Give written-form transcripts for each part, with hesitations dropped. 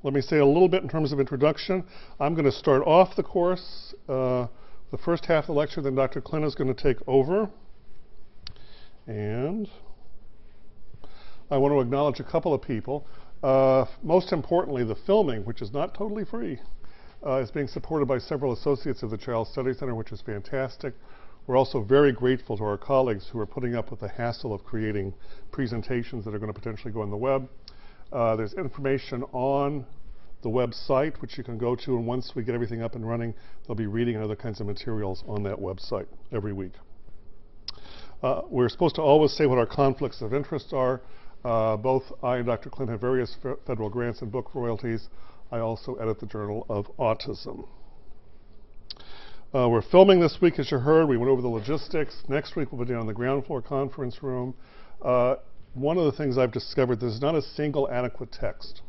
Let me say a little bit in terms of introduction. I'm going to start off the course, the first half of the lecture, then Dr. Clint is going to take over. And I want to acknowledge a couple of people. Most importantly, the filming, which is not totally free, is being supported by several associates of the Child Study Center, which is fantastic. We're also very grateful to our colleagues who are putting up with the hassle of creating presentations that are going to potentially go on the web. There's information on the website, which you can go to, and once we get everything up and running, there'll be reading and other kinds of materials on that website every week. We're supposed to always say what our conflicts of interest are. Both I and Dr. Clint have various federal grants and book royalties. I also edit the Journal of Autism. We're filming this week, as you heard. We went over the logistics. Next week we'll be down in the ground floor conference room. One of the things I've discovered, there's not a single adequate text.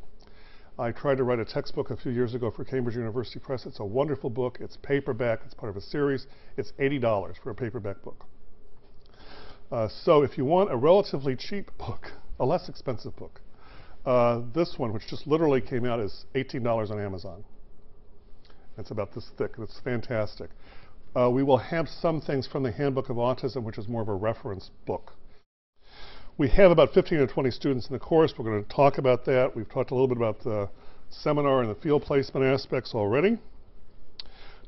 I tried to write a textbook a few years ago for Cambridge University Press. It's a wonderful book. It's paperback. It's part of a series. It's $80 for a paperback book. So if you want a relatively cheap book, a less expensive book, this one, which just literally came out, is $18 on Amazon. It's about this thick, and it's fantastic. We will have some things from the Handbook of Autism, which is more of a reference book. We have about 15 to 20 students in the course. We're going to talk about that. We've talked a little bit about the seminar and the field placement aspects already.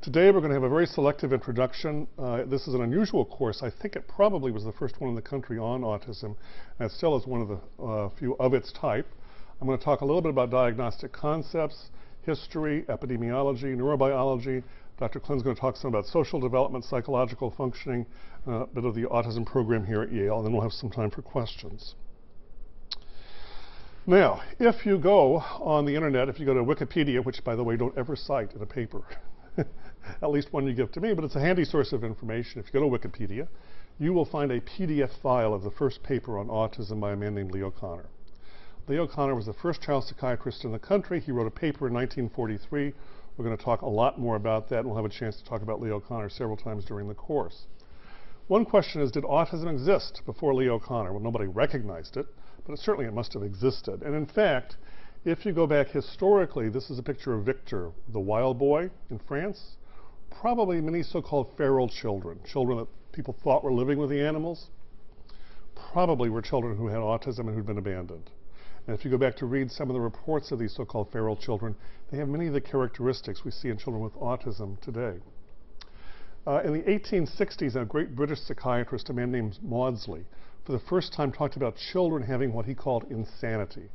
Today we're going to have a very selective introduction. This is an unusual course. I think it probably was the first one in the country on autism, and it still is one of the few of its type. I'm going to talk a little bit about diagnostic concepts, history, epidemiology, neurobiology. Dr. Clint's going to talk some about social development, psychological functioning, a bit of the autism program here at Yale, and then we'll have some time for questions. Now, if you go on the internet, if you go to Wikipedia, which by the way don't ever cite in a paper, at least one you give to me, but it's a handy source of information. If you go to Wikipedia, you will find a PDF file of the first paper on autism by a man named Leo Kanner. Leo Kanner was the first child psychiatrist in the country. He wrote a paper in 1943. We're going to talk a lot more about that, and we'll have a chance to talk about Leo Kanner several times during the course. One question is, did autism exist before Leo Kanner? Well, nobody recognized it, but certainly it must have existed. And in fact, if you go back historically, this is a picture of Victor, the wild boy in France. Probably many so-called feral children, children that people thought were living with the animals, probably were children who had autism and who'd been abandoned. And if you go back to read some of the reports of these so-called feral children, they have many of the characteristics we see in children with autism today. In the 1860s, a great British psychiatrist, a man named Maudsley, for the first time talked about children having what he called insanity.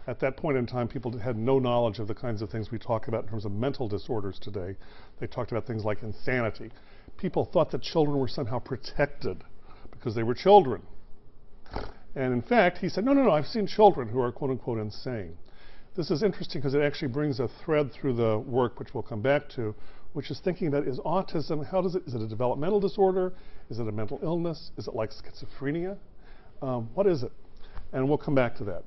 At that point in time, people had no knowledge of the kinds of things we talk about in terms of mental disorders today. They talked about things like insanity. People thought that children were somehow protected because they were children. And in fact, he said, no, I've seen children who are quote-unquote insane. This is interesting because it actually brings a thread through the work, which we'll come back to, which is thinking about, is autism, is it a developmental disorder? Is it a mental illness? Is it like schizophrenia? What is it? And we'll come back to that.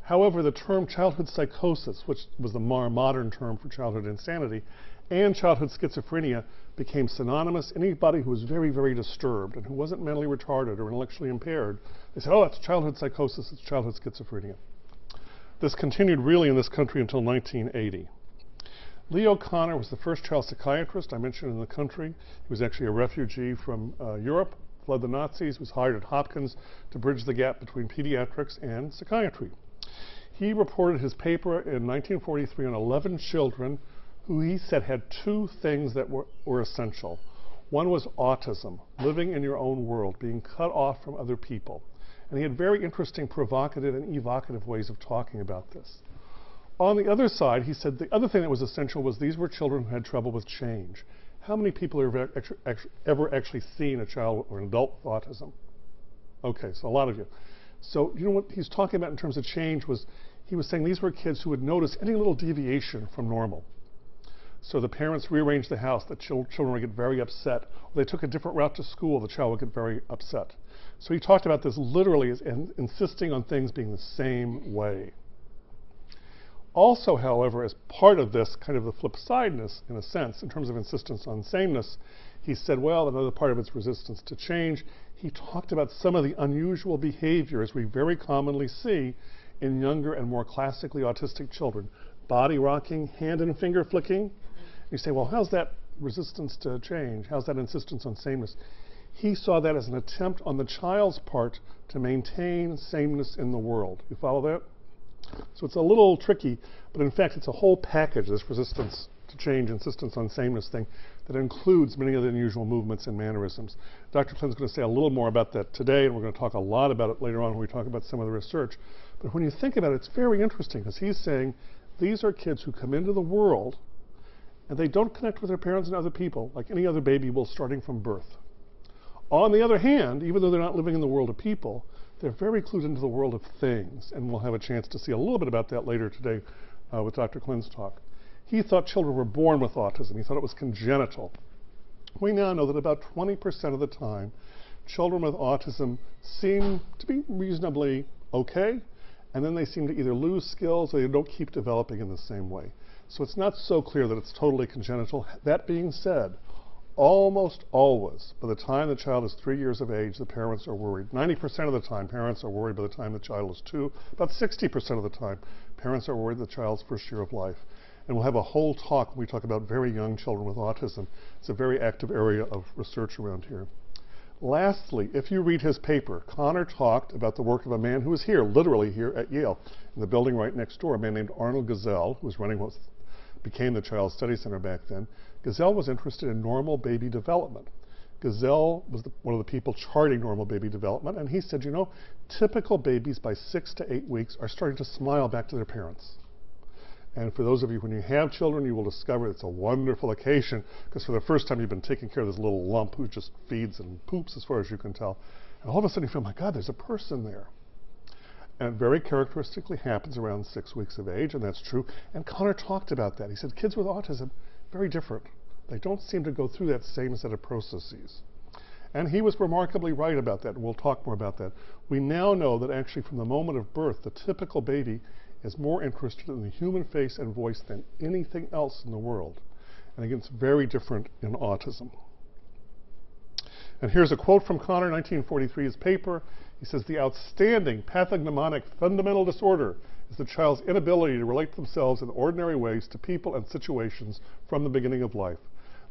However, the term childhood psychosis, which was the more modern term for childhood insanity, and childhood schizophrenia became synonymous. Anybody who was very, very disturbed and who wasn't mentally retarded or intellectually impaired, they said, oh, that's childhood psychosis, it's childhood schizophrenia. This continued really in this country until 1980. Leo Kanner was the first child psychiatrist I mentioned in the country. He was actually a refugee from Europe, fled the Nazis, was hired at Hopkins to bridge the gap between pediatrics and psychiatry. He reported his paper in 1943 on 11 children who he said had two things that were essential. One was autism, living in your own world, being cut off from other people. And he had very interesting, provocative, and evocative ways of talking about this. On the other side, he said the other thing that was essential was these were children who had trouble with change. How many people have ever actually seen a child or an adult with autism? Okay, so a lot of you. So you know what he's talking about in terms of change was, he was saying these were kids who would notice any little deviation from normal. So the parents rearranged the house, the children would get very upset. Or they took a different route to school, the child would get very upset. So he talked about this literally as insisting on things being the same way. Also, however, as part of this kind of the flip sideness, in a sense, in terms of insistence on sameness, he said, well, another part of its resistance to change, he talked about some of the unusual behaviors we very commonly see in younger and more classically autistic children. body rocking, hand and finger flicking. You say, well, how's that resistance to change? How's that insistence on sameness? He saw that as an attempt on the child's part to maintain sameness in the world. You follow that? So it's a little tricky, but in fact it's a whole package, this resistance to change, insistence on sameness thing, that includes many of the unusual movements and mannerisms. Dr. Clinton's going to say a little more about that today, and we're going to talk a lot about it later on when we talk about some of the research. But when you think about it, it's very interesting, because he's saying these are kids who come into the world and they don't connect with their parents and other people like any other baby will starting from birth. On the other hand, even though they're not living in the world of people, they're very clued into the world of things, and we'll have a chance to see a little bit about that later today with Dr. Clinton's talk. He thought children were born with autism. He thought it was congenital. We now know that about 20% of the time, children with autism seem to be reasonably okay, and then they seem to either lose skills or they don't keep developing in the same way. So it's not so clear that it's totally congenital. That being said, almost always, by the time the child is 3 years of age, the parents are worried. 90% of the time, parents are worried by the time the child is 2. About 60% of the time, parents are worried the child's first year of life. And we'll have a whole talk when we talk about very young children with autism. It's a very active area of research around here. Lastly, if you read his paper, Connor talked about the work of a man who was here, literally here at Yale, in the building right next door, a man named Arnold Gazelle, who was running what became the Child Study Center back then. Gazelle was interested in normal baby development. Gazelle was one of the people charting normal baby development, and he said, you know, typical babies by 6 to 8 weeks are starting to smile back to their parents. And for those of you, when you have children, you will discover it's a wonderful occasion, because for the first time you've been taking care of this little lump who just feeds and poops as far as you can tell. And all of a sudden you feel, my God, there's a person there. And it very characteristically happens around 6 weeks of age, and that's true. And Connor talked about that. He said kids with autism, very different. They don't seem to go through that same set of processes. And he was remarkably right about that, and we'll talk more about that. We now know that actually from the moment of birth, the typical baby is more interested in the human face and voice than anything else in the world. And again, it's very different in autism. And here's a quote from Connor, 1943's paper. He says, the outstanding pathognomonic fundamental disorder is the child's inability to relate themselves in ordinary ways to people and situations from the beginning of life.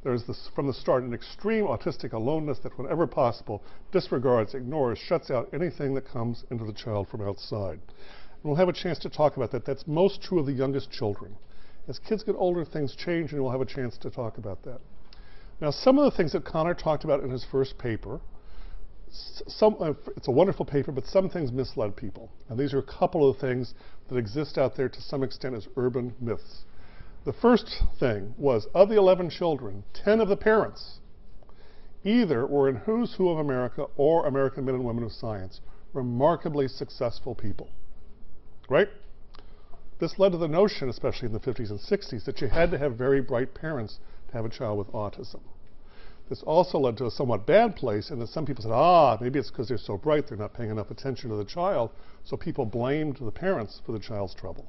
There is this, from the start, an extreme autistic aloneness that, whenever possible, disregards, ignores, shuts out anything that comes into the child from outside. And we'll have a chance to talk about that. That's most true of the youngest children. As kids get older, things change, and we'll have a chance to talk about that. Now, some of the things that Connor talked about in his first paper, it's a wonderful paper, but some things misled people. And these are a couple of things that exist out there to some extent as urban myths. The first thing was, of the 11 children, 10 of the parents either were in Who's Who of America or American Men and Women of Science, remarkably successful people, right? This led to the notion, especially in the 50s and 60s, that you had to have very bright parents to have a child with autism. This also led to a somewhat bad place in that some people said, maybe it's because they're so bright, they're not paying enough attention to the child, so people blamed the parents for the child's trouble.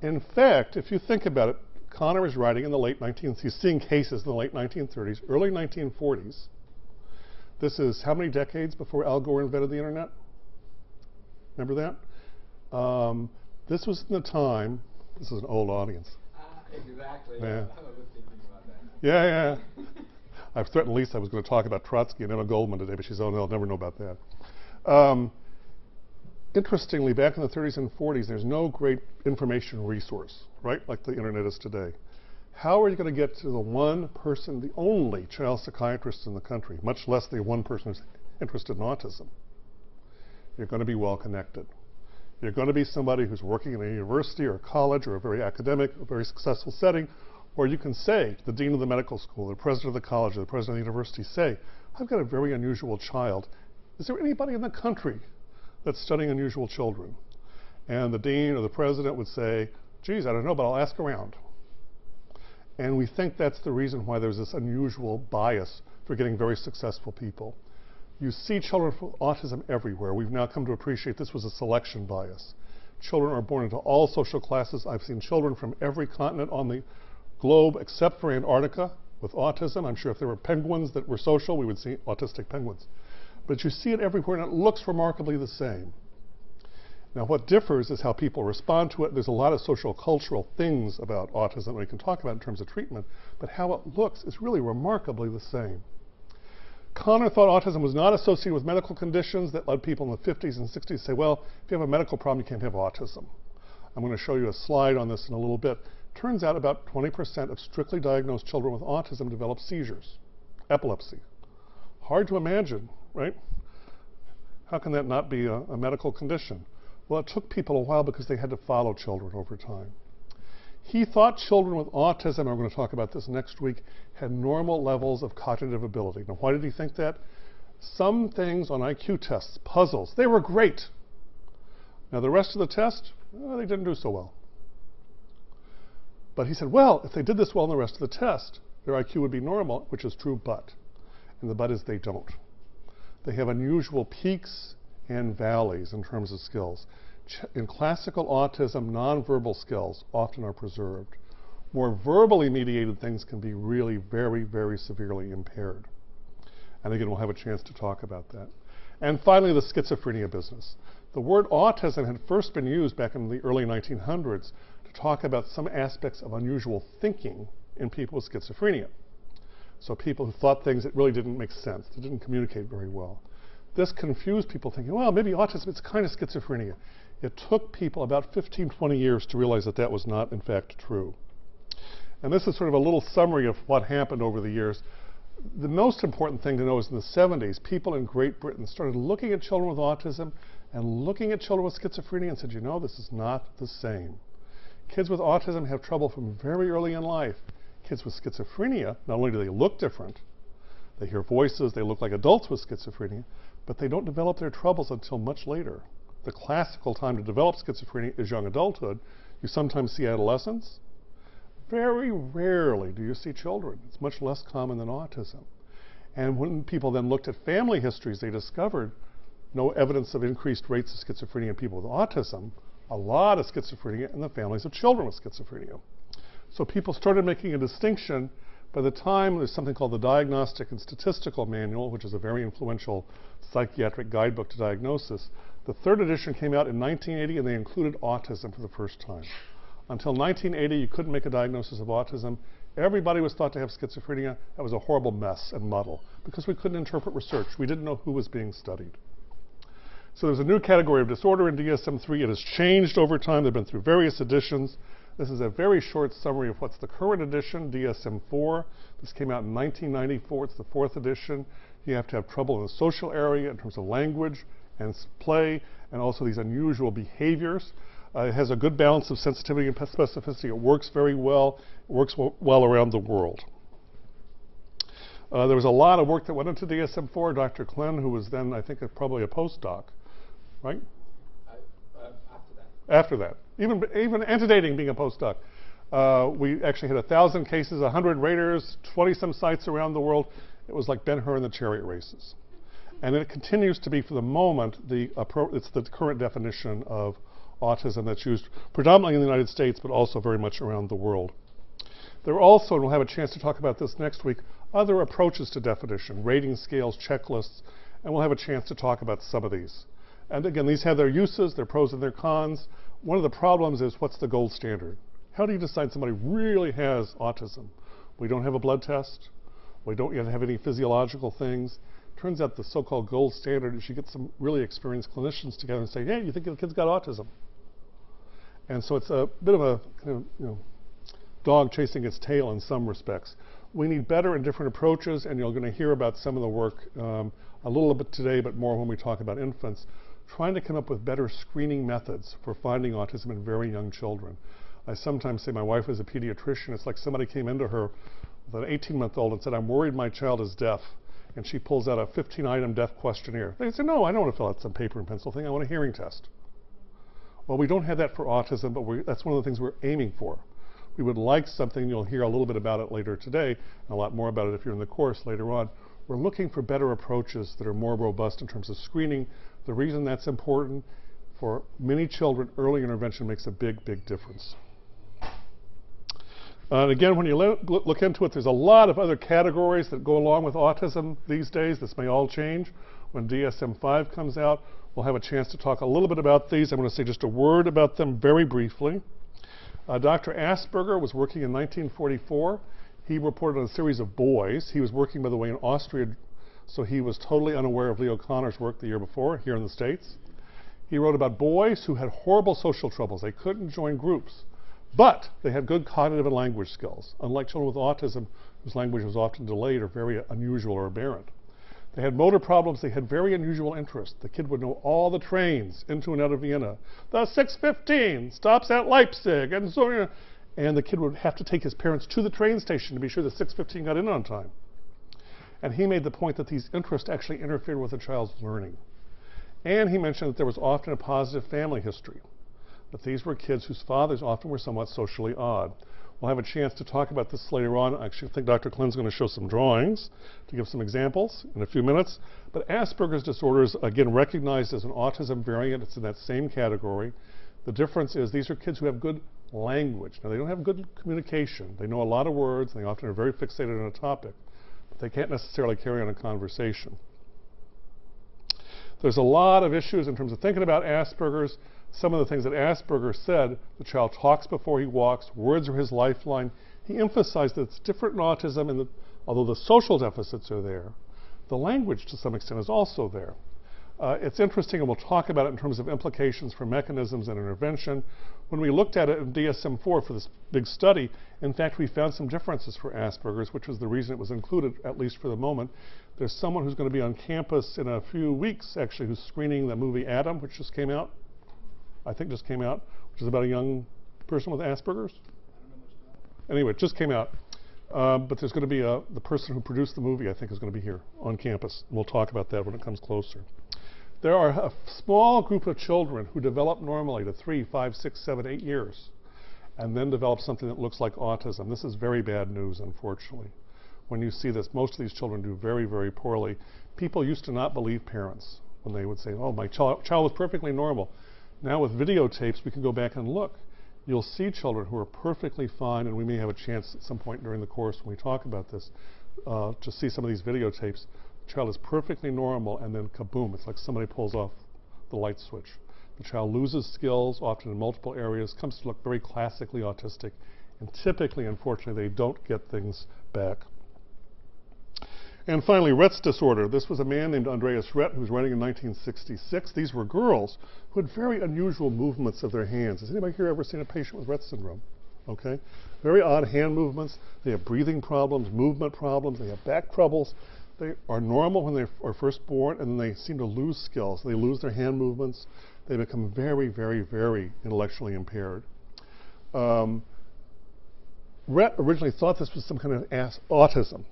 In fact, if you think about it, Connor is writing in the late 19th, he's seeing cases in the late 1930s, early 1940s. This is how many decades before Al Gore invented the internet? Remember that? This was in the time, this is an old audience. Exactly. Yeah. I was thinking about that. Yeah. I've threatened Lisa I was going to talk about Trotsky and Emma Goldman today, but she's, oh no, I'll never know about that. Interestingly, back in the 30s and 40s, there's no great information resource, right, like the internet is today. How are you going to get to the one person, the only child psychiatrist in the country, much less the one person who's interested in autism? You're going to be well connected. You're going to be somebody who's working in a university or a college or a very academic, a very successful setting, or you can say to the dean of the medical school, the president of the college, or the president of the university, say, I've got a very unusual child. Is there anybody in the country that's studying unusual children? And the dean or the president would say, geez, I don't know, but I'll ask around. And we think that's the reason why there's this unusual bias for getting very successful people. You see children with autism everywhere. We've now come to appreciate this was a selection bias. Children are born into all social classes. I've seen children from every continent on the globe except for Antarctica with autism. I'm sure if there were penguins that were social, we would see autistic penguins. But you see it everywhere, and it looks remarkably the same. Now what differs is how people respond to it. There's a lot of social cultural things about autism we can talk about in terms of treatment, but how it looks is really remarkably the same. Connor thought autism was not associated with medical conditions. That led people in the 50s and 60s to say, well, if you have a medical problem, you can't have autism. I'm going to show you a slide on this in a little bit. Turns out about 20% of strictly diagnosed children with autism develop seizures, epilepsy. Hard to imagine, right? How can that not be a medical condition? Well, it took people a while because they had to follow children over time. He thought children with autism, and we're going to talk about this next week, had normal levels of cognitive ability. Now, why did he think that? Some things on IQ tests, puzzles, they were great. Now, the rest of the test, they didn't do so well. But he said, well, if they did this well in the rest of the test, their IQ would be normal, which is true, but. And the but is they don't. They have unusual peaks and valleys in terms of skills. In classical autism, nonverbal skills often are preserved. More verbally mediated things can be really very, very severely impaired. And again, we'll have a chance to talk about that. And finally, the schizophrenia business. The word autism had first been used back in the early 1900s to talk about some aspects of unusual thinking in people with schizophrenia. So people who thought things that really didn't make sense, that didn't communicate very well. This confused people thinking, well, maybe autism, it's kind of schizophrenia. It took people about 15, 20 years to realize that that was not, in fact, true. And this is sort of a little summary of what happened over the years. The most important thing to know is in the 70s, people in Great Britain started looking at children with autism and looking at children with schizophrenia and said, you know, this is not the same. Kids with autism have trouble from very early in life. Kids with schizophrenia, not only do they look different, they hear voices, they look like adults with schizophrenia, but they don't develop their troubles until much later. The classical time to develop schizophrenia is young adulthood. You sometimes see adolescents. Very rarely do you see children. It's much less common than autism. And when people then looked at family histories, they discovered no evidence of increased rates of schizophrenia in people with autism, a lot of schizophrenia in the families of children with schizophrenia. So people started making a distinction. By the time there's something called the Diagnostic and Statistical Manual, which is a very influential psychiatric guidebook to diagnosis. The third edition came out in 1980, and they included autism for the first time. Until 1980, you couldn't make a diagnosis of autism. Everybody was thought to have schizophrenia. That was a horrible mess and muddle because we couldn't interpret research. We didn't know who was being studied. So there's a new category of disorder in DSM-3. It has changed over time. They've been through various editions. This is a very short summary of what's the current edition, DSM-4. This came out in 1994. It's the fourth edition. You have to have trouble in the social area in terms of language and play, and also these unusual behaviors. It has a good balance of sensitivity and specificity. It works very well. It works well around the world. There was a lot of work that went into DSM-4. Dr. Klenn, who was then, I think, probably a postdoc, right? After that. Even antedating being a postdoc. We actually had 1,000 cases, 100 raters, 20-some sites around the world. It was like Ben-Hur in the chariot races. And it continues to be, for the moment, it's the current definition of autism that's used predominantly in the United States, but also very much around the world. There are also, and we'll have a chance to talk about this next week, other approaches to definition, rating scales, checklists, and we'll have a chance to talk about some of these. And again, these have their uses, their pros and their cons. One of the problems is, what's the gold standard? How do you decide somebody really has autism? We don't have a blood test. We don't yet have any physiological things. Turns out the so-called gold standard is you get some really experienced clinicians together and say, hey, you think the kid's got autism? And so it's a bit of a kind of, dog chasing its tail in some respects. We need better and different approaches, and you're going to hear about some of the work a little bit today, but more when we talk about infants, trying to come up with better screening methods for finding autism in very young children. I sometimes say my wife is a pediatrician. It's like somebody came into her with an 18-month-old and said, I'm worried my child is deaf. And she pulls out a 15-item deaf questionnaire. They say, no, I don't want to fill out some paper and pencil thing. I want a hearing test. Well, we don't have that for autism, but that's one of the things we're aiming for. We would like something, you'll hear a little bit about it later today, and a lot more about it if you're in the course later on. We're looking for better approaches that are more robust in terms of screening. The reason that's important, for many children, early intervention makes a big, big difference. And again, when you look into it, there's a lot of other categories that go along with autism these days. This may all change. When DSM-5 comes out, we'll have a chance to talk a little bit about these. I'm going to say just a word about them very briefly. Dr. Asperger was working in 1944. He reported on a series of boys. He was working, by the way, in Austria, so he was totally unaware of Leo Kanner's work the year before here in the States. He wrote about boys who had horrible social troubles. They couldn't join groups, but they had good cognitive and language skills, unlike children with autism, whose language was often delayed or very unusual or aberrant. They had motor problems. They had very unusual interests. The kid would know all the trains into and out of Vienna. The 6:15 stops at Leipzig, and so on. And the kid would have to take his parents to the train station to be sure the 6:15 got in on time. And he made the point that these interests actually interfered with the child's learning. And he mentioned that there was often a positive family history, that these were kids whose fathers often were somewhat socially odd. We'll have a chance to talk about this later on. I actually think Dr. Klin's going to show some drawings to give some examples in a few minutes. But Asperger's disorder is, again, recognized as an autism variant. It's in that same category. The difference is these are kids who have good language. Now, they don't have good communication. They know a lot of words, and they often are very fixated on a topic, but they can't necessarily carry on a conversation. There's a lot of issues in terms of thinking about Asperger's. Some of the things that Asperger said: the child talks before he walks, words are his lifeline. He emphasized that it's different in autism, and that although the social deficits are there, the language to some extent is also there. It's interesting, and we'll talk about it in terms of implications for mechanisms and intervention. When we looked at it in DSM-4 for this big study, in fact, we found some differences for Asperger's, which was the reason it was included, at least for the moment. There's someone who's going to be on campus in a few weeks, actually, who's screening the movie Adam, which just came out. I think just came out, which is about a young person with Asperger's. Anyway, it just came out. But there's going to be the person who produced the movie, I think, is going to be here on campus. We'll talk about that when it comes closer. There are a small group of children who develop normally to 3, 5, 6, 7, 8 years, and then develop something that looks like autism. This is very bad news, unfortunately. When you see this, most of these children do very, very poorly. People used to not believe parents when they would say, oh, my child was perfectly normal. Now with videotapes, we can go back and look. You'll see children who are perfectly fine, and we may have a chance at some point during the course when we talk about this to see some of these videotapes. The child is perfectly normal, and then kaboom, it's like somebody pulls off the light switch. The child loses skills, often in multiple areas, comes to look very classically autistic, and typically, unfortunately, they don't get things back. And finally, Rett's disorder. This was a man named Andreas Rett who was writing in 1966. These were girls who had very unusual movements of their hands. Has anybody here ever seen a patient with Rett syndrome? Okay. Very odd hand movements. They have breathing problems, movement problems. They have back troubles. They are normal when they are first born, and then they seem to lose skills. They lose their hand movements. They become very, very, very intellectually impaired. Rett originally thought this was some kind of autism.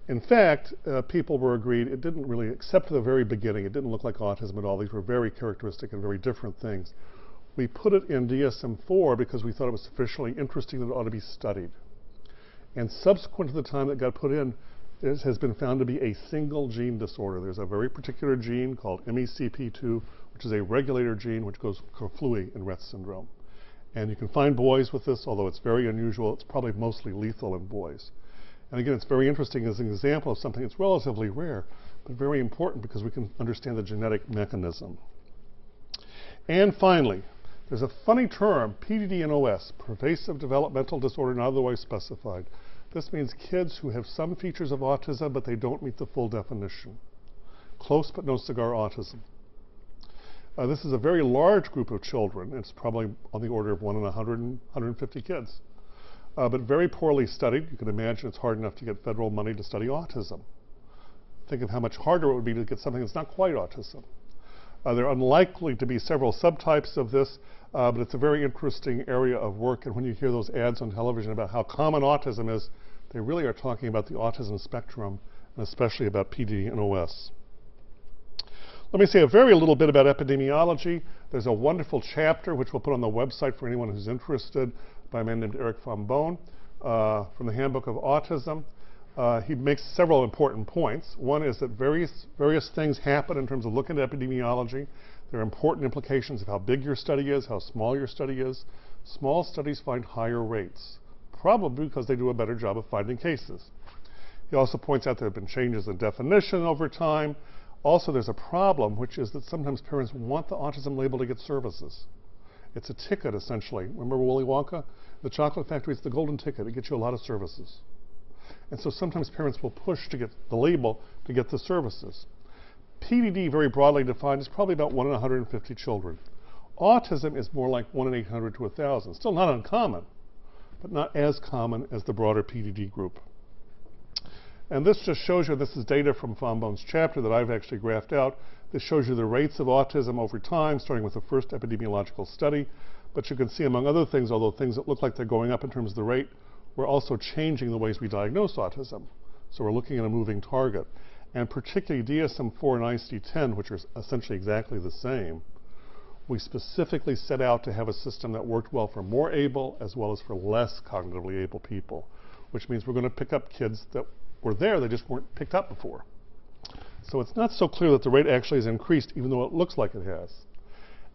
In fact, people were agreed it didn't really, except at the very beginning, it didn't look like autism at all. These were very characteristic and very different things. We put it in DSM-4 because we thought it was sufficiently interesting that it ought to be studied. And subsequent to the time that got put in, it has been found to be a single gene disorder. There's a very particular gene called MECP2, which is a regulator gene which goes confluent in Rett syndrome. And you can find boys with this, although it's very unusual. It's probably mostly lethal in boys. And again, it's very interesting as an example of something that's relatively rare, but very important because we can understand the genetic mechanism. And finally, there's a funny term, PDD-NOS, pervasive developmental disorder not otherwise specified. This means kids who have some features of autism, but they don't meet the full definition. Close but no cigar autism. This is a very large group of children. It's probably on the order of 1 in 100 and 150 kids. But very poorly studied. You can imagine it's hard enough to get federal money to study autism. Think of how much harder it would be to get something that's not quite autism. There are unlikely to be several subtypes of this, but it's a very interesting area of work. And when you hear those ads on television about how common autism is, they really are talking about the autism spectrum, and especially about PDD-NOS. Let me say a very little bit about epidemiology. There's a wonderful chapter, which we'll put on the website for anyone who's interested, by a man named Eric von Bohn, from the Handbook of Autism. He makes several important points. One is that various things happen in terms of looking at epidemiology. There are important implications of how big your study is, how small your study is. Small studies find higher rates, probably because they do a better job of finding cases. He also points out there have been changes in definition over time. Also, there's a problem, which is that sometimes parents want the autism label to get services. It's a ticket, essentially. Remember Willy Wonka? The chocolate factory is the golden ticket. It gets you a lot of services. And so sometimes parents will push to get the label to get the services. PDD, very broadly defined, is probably about 1 in 150 children. Autism is more like 1 in 800 to 1,000. Still not uncommon, but not as common as the broader PDD group. And this just shows you, this is data from Fonbone's chapter that I've actually graphed out. This shows you the rates of autism over time, starting with the first epidemiological study. But you can see, among other things, although things that look like they're going up in terms of the rate, we're also changing the ways we diagnose autism. So we're looking at a moving target. And particularly DSM-4 and ICD-10, which are essentially exactly the same, we specifically set out to have a system that worked well for more able as well as for less cognitively able people, which means we're going to pick up kids that were there, they just weren't picked up before. So it's not so clear that the rate actually has increased, even though it looks like it has.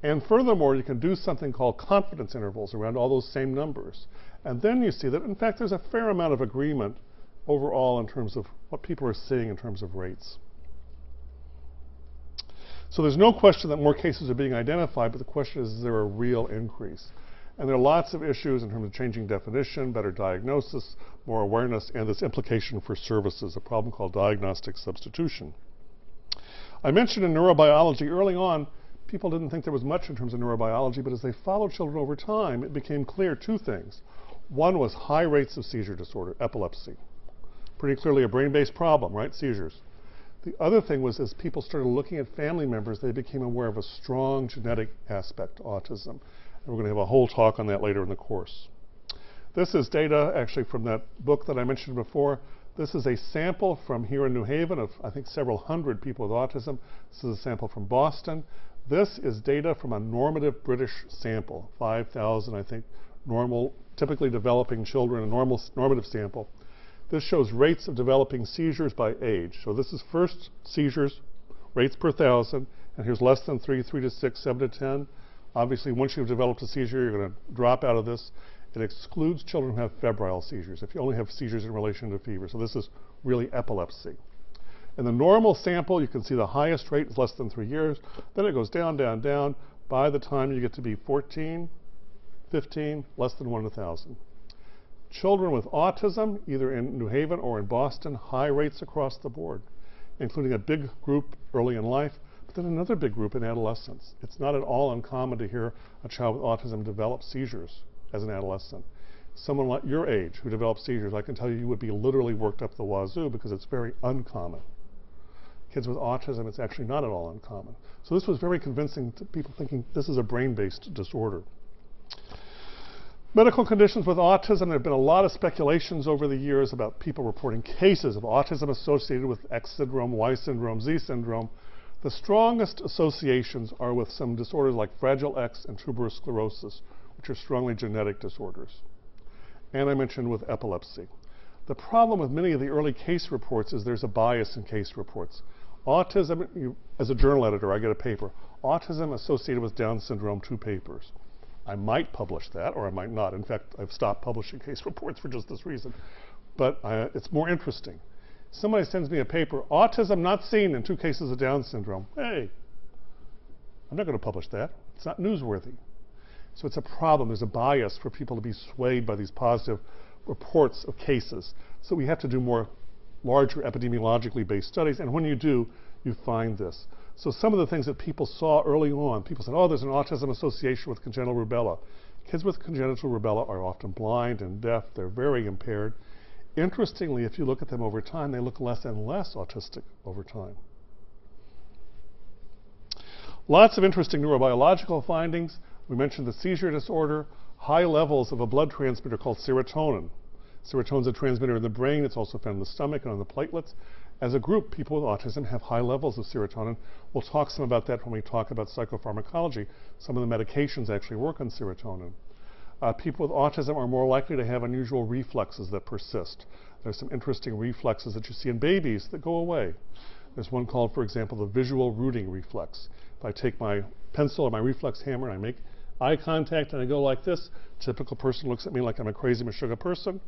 And furthermore, you can do something called confidence intervals around all those same numbers. And then you see that, in fact, there's a fair amount of agreement overall in terms of what people are seeing in terms of rates. So there's no question that more cases are being identified, but the question is there a real increase? And there are lots of issues in terms of changing definition, better diagnosis, more awareness, and this implication for services, a problem called diagnostic substitution. I mentioned in neurobiology early on, people didn't think there was much in terms of neurobiology, but as they followed children over time, it became clear two things. One was high rates of seizure disorder, epilepsy. Pretty clearly a brain-based problem, right? Seizures. The other thing was, as people started looking at family members, they became aware of a strong genetic aspect to autism. And we're going to have a whole talk on that later in the course. This is data actually from that book that I mentioned before. This is a sample from here in New Haven of, I think, several hundred people with autism. This is a sample from Boston. This is data from a normative British sample, 5,000, I think, normal, typically developing children, a normative sample. This shows rates of developing seizures by age. So this is first seizures, rates per 1,000, and here's less than 3, 3 to 6, 7 to 10. Obviously, once you've developed a seizure, you're going to drop out of this. It excludes children who have febrile seizures, if you only have seizures in relation to fever. So this is really epilepsy. In the normal sample, you can see the highest rate is less than 3 years. Then it goes down, down, down. By the time you get to be 14, 15, less than 1 in 1,000. Children with autism, either in New Haven or in Boston, high rates across the board, including a big group early in life, but then another big group in adolescence. It's not at all uncommon to hear a child with autism develop seizures as an adolescent. Someone like your age who develops seizures, I can tell you, you would be literally worked up the wazoo because it's very uncommon. Kids with autism, it's actually not at all uncommon. So this was very convincing to people thinking this is a brain-based disorder. Medical conditions with autism, there have been a lot of speculations over the years about people reporting cases of autism associated with X syndrome, Y syndrome, Z syndrome. The strongest associations are with some disorders like Fragile X and tuberous sclerosis, which are strongly genetic disorders. And I mentioned with epilepsy. The problem with many of the early case reports is there's a bias in case reports. Autism, as a journal editor, I get a paper. Autism associated with Down syndrome, 2 papers. I might publish that, or I might not. In fact, I've stopped publishing case reports for just this reason. But it's more interesting. Somebody sends me a paper, autism not seen in 2 cases of Down syndrome. Hey, I'm not going to publish that. It's not newsworthy. So it's a problem. There's a bias for people to be swayed by these positive reports of cases. So we have to do more larger epidemiologically based studies. And when you do, you find this. So some of the things that people saw early on, people said, oh, there's an autism association with congenital rubella. Kids with congenital rubella are often blind and deaf. They're very impaired. Interestingly, if you look at them over time, they look less and less autistic over time. Lots of interesting neurobiological findings. We mentioned the seizure disorder, high levels of a blood transmitter called serotonin. Serotonin is a transmitter in the brain. It's also found in the stomach and on the platelets. As a group, people with autism have high levels of serotonin. We'll talk some about that when we talk about psychopharmacology. Some of the medications actually work on serotonin. People with autism are more likely to have unusual reflexes that persist. There's some interesting reflexes that you see in babies that go away. There's one called, for example, the visual rooting reflex. If I take my pencil or my reflex hammer and I make eye contact and I go like this, typical person looks at me like I'm a crazy Meshuggah person.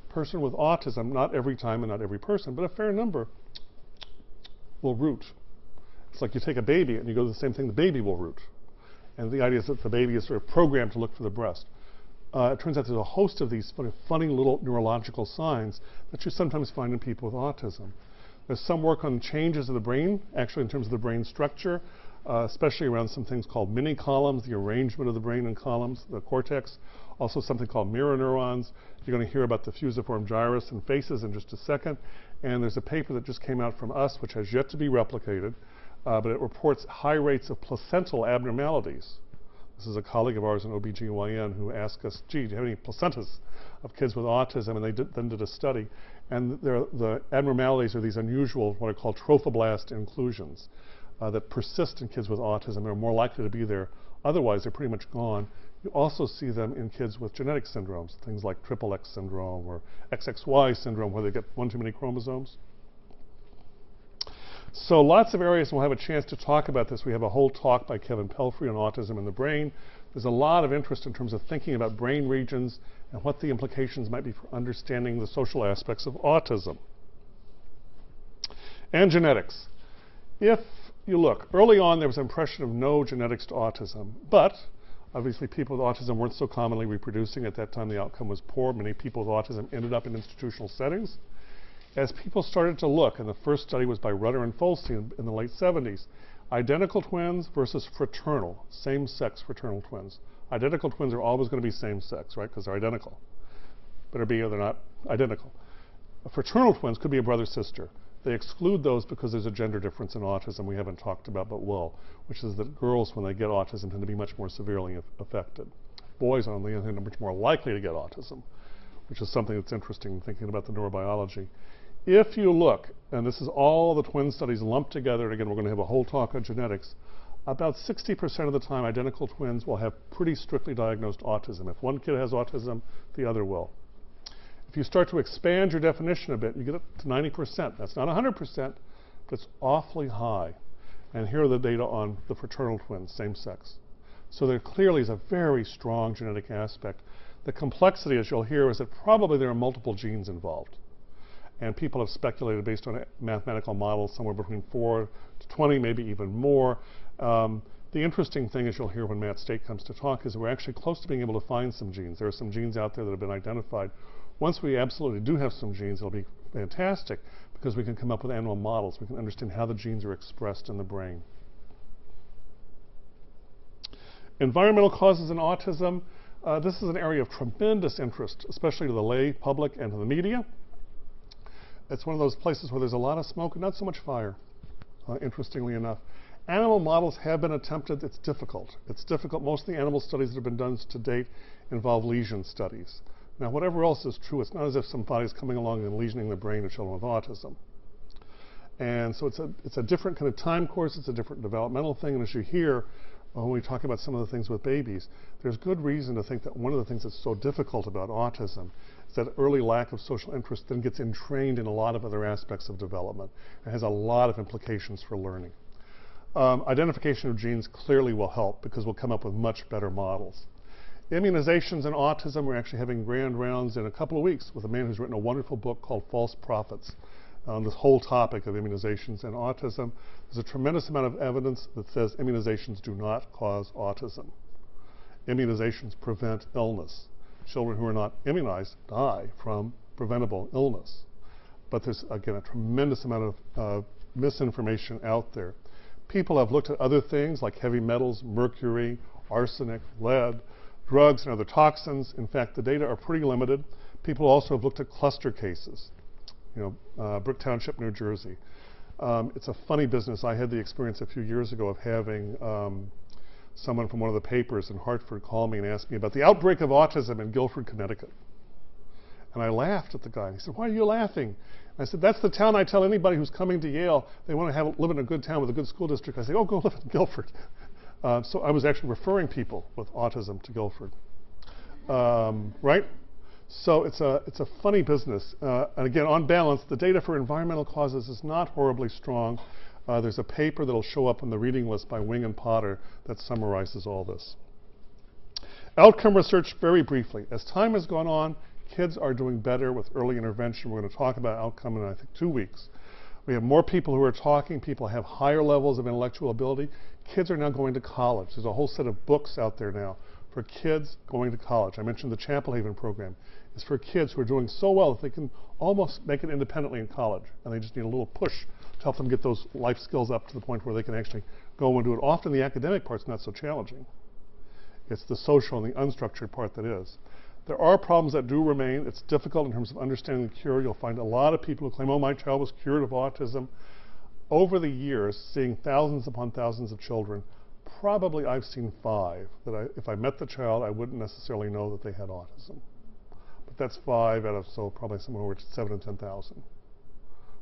Person with autism, not every time and not every person, but a fair number will root. It's like you take a baby and you go to the same thing, the baby will root. And the idea is that the baby is sort of programmed to look for the breast. It turns out there's a host of these funny little neurological signs that you sometimes find in people with autism. There's some work on changes of the brain, actually in terms of the brain structure, especially around some things called mini columns, the arrangement of the brain in columns, the cortex, also something called mirror neurons. You're going to hear about the fusiform gyrus and faces in just a second. And there's a paper that just came out from us, which has yet to be replicated, but it reports high rates of placental abnormalities. This is a colleague of ours in OBGYN who asked us, gee, do you have any placentas of kids with autism? And they then did a study. And the abnormalities are these unusual, what are called trophoblast inclusions that persist in kids with autism. They're more likely to be there. Otherwise, they're pretty much gone. You also see them in kids with genetic syndromes, things like XXX syndrome or XXY syndrome, where they get one too many chromosomes. So lots of areas, and we'll have a chance to talk about this. We have a whole talk by Kevin Pelfrey on autism in the brain. There's a lot of interest in terms of thinking about brain regions and what the implications might be for understanding the social aspects of autism. And genetics. If you look, early on there was an impression of no genetics to autism, but obviously people with autism weren't so commonly reproducing. At that time the outcome was poor. Many people with autism ended up in institutional settings. As people started to look, and the first study was by Rudder and Folstein in the late 70s, identical twins versus fraternal, same-sex fraternal twins. Identical twins are always going to be same-sex, right, because they're identical. Better be or they're not identical. Fraternal twins could be a brother-sister. They exclude those because there's a gender difference in autism we haven't talked about but will, which is that girls, when they get autism, tend to be much more severely affected. Boys, on the other hand, are much more likely to get autism, which is something that's interesting thinking about the neurobiology. If you look, and this is all the twin studies lumped together, and again we're going to have a whole talk on genetics, about 60% of the time identical twins will have pretty strictly diagnosed autism. If one kid has autism, the other will. If you start to expand your definition a bit, you get up to 90%. That's not 100%, but it's awfully high. And here are the data on the fraternal twins, same sex. So there clearly is a very strong genetic aspect. The complexity, as you'll hear, is that probably there are multiple genes involved. And people have speculated based on mathematical models somewhere between 4 to 20, maybe even more. The interesting thing, as you'll hear when Matt State comes to talk, is that we're actually close to being able to find some genes. There are some genes out there that have been identified. Once we absolutely do have some genes, it'll be fantastic because we can come up with animal models. We can understand how the genes are expressed in the brain. Environmental causes in autism. This is an area of tremendous interest, especially to the lay public and to the media. It's one of those places where there's a lot of smoke and not so much fire, interestingly enough. Animal models have been attempted. It's difficult. It's difficult. Most of the animal studies that have been done to date involve lesion studies. Now, whatever else is true, it's not as if somebody is coming along and lesioning the brain of children with autism. And so it's a different kind of time course. It's a different developmental thing. And as you hear, when we talk about some of the things with babies, there's good reason to think that one of the things that's so difficult about autism is that early lack of social interest then gets entrained in a lot of other aspects of development. It has a lot of implications for learning. Identification of genes clearly will help because we'll come up with much better models. Immunizations in autism, we're actually having grand rounds in a couple of weeks with a man who's written a wonderful book called False Prophets on this whole topic of immunizations and autism. There's a tremendous amount of evidence that says immunizations do not cause autism. Immunizations prevent illness. Children who are not immunized die from preventable illness. But there's, again, a tremendous amount of misinformation out there. People have looked at other things like heavy metals, mercury, arsenic, lead, drugs, and other toxins. In fact, the data are pretty limited. People also have looked at cluster cases. Brick Township, New Jersey. It's a funny business. I had the experience a few years ago of having someone from one of the papers in Hartford call me and ask me about the outbreak of autism in Guilford, Connecticut. And I laughed at the guy. He said, "Why are you laughing?" I said, "That's the town I tell anybody who's coming to Yale they want to live in a good town with a good school district." I say, "Oh, go live in Guilford." So I was actually referring people with autism to Guilford, right? So it's a funny business. And again, on balance, the data for environmental causes is not horribly strong. There's a paper that'll show up on the reading list by Wing and Potter that summarizes all this. Outcome research, very briefly. As time has gone on, kids are doing better with early intervention. We're going to talk about outcome in, I think, 2 weeks. We have more people who are talking. People have higher levels of intellectual ability. Kids are now going to college. There's a whole set of books out there now for kids going to college. I mentioned the Chapel Haven program. It's for kids who are doing so well that they can almost make it independently in college, and they just need a little push to help them get those life skills up to the point where they can actually go and do it. Often the academic part's not so challenging. It's the social and the unstructured part that is. There are problems that do remain. It's difficult in terms of understanding the cure. You'll find a lot of people who claim, oh, my child was cured of autism. Over the years, seeing thousands upon thousands of children, probably I've seen 5 that if I met the child, I wouldn't necessarily know that they had autism. But that's 5 out of, so probably somewhere over 7 to 10,000.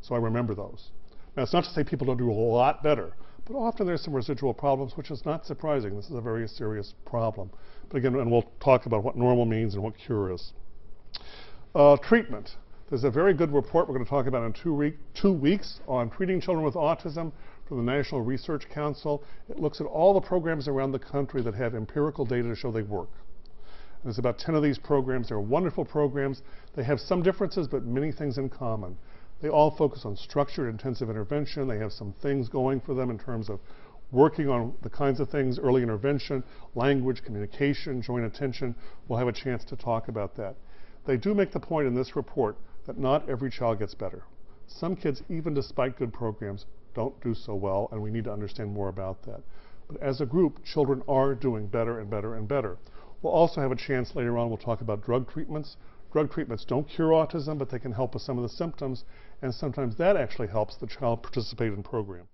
So I remember those. Now, it's not to say people don't do a lot better, but often there's some residual problems, which is not surprising. This is a very serious problem. But again, and we'll talk about what normal means and what cure is. Treatment. There's a very good report we're going to talk about in 2 weeks on treating children with autism from the National Research Council. It looks at all the programs around the country that have empirical data to show they work. There's about 10 of these programs. They're wonderful programs. They have some differences, but many things in common. They all focus on structured intensive intervention. They have some things going for them in terms of working on the kinds of things, early intervention, language, communication, joint attention. We'll have a chance to talk about that. They do make the point in this report that not every child gets better. Some kids, even despite good programs, don't do so well, and we need to understand more about that. But as a group, children are doing better and better and better. We'll also have a chance later on, we'll talk about drug treatments. Drug treatments don't cure autism, but they can help with some of the symptoms, and sometimes that actually helps the child participate in program.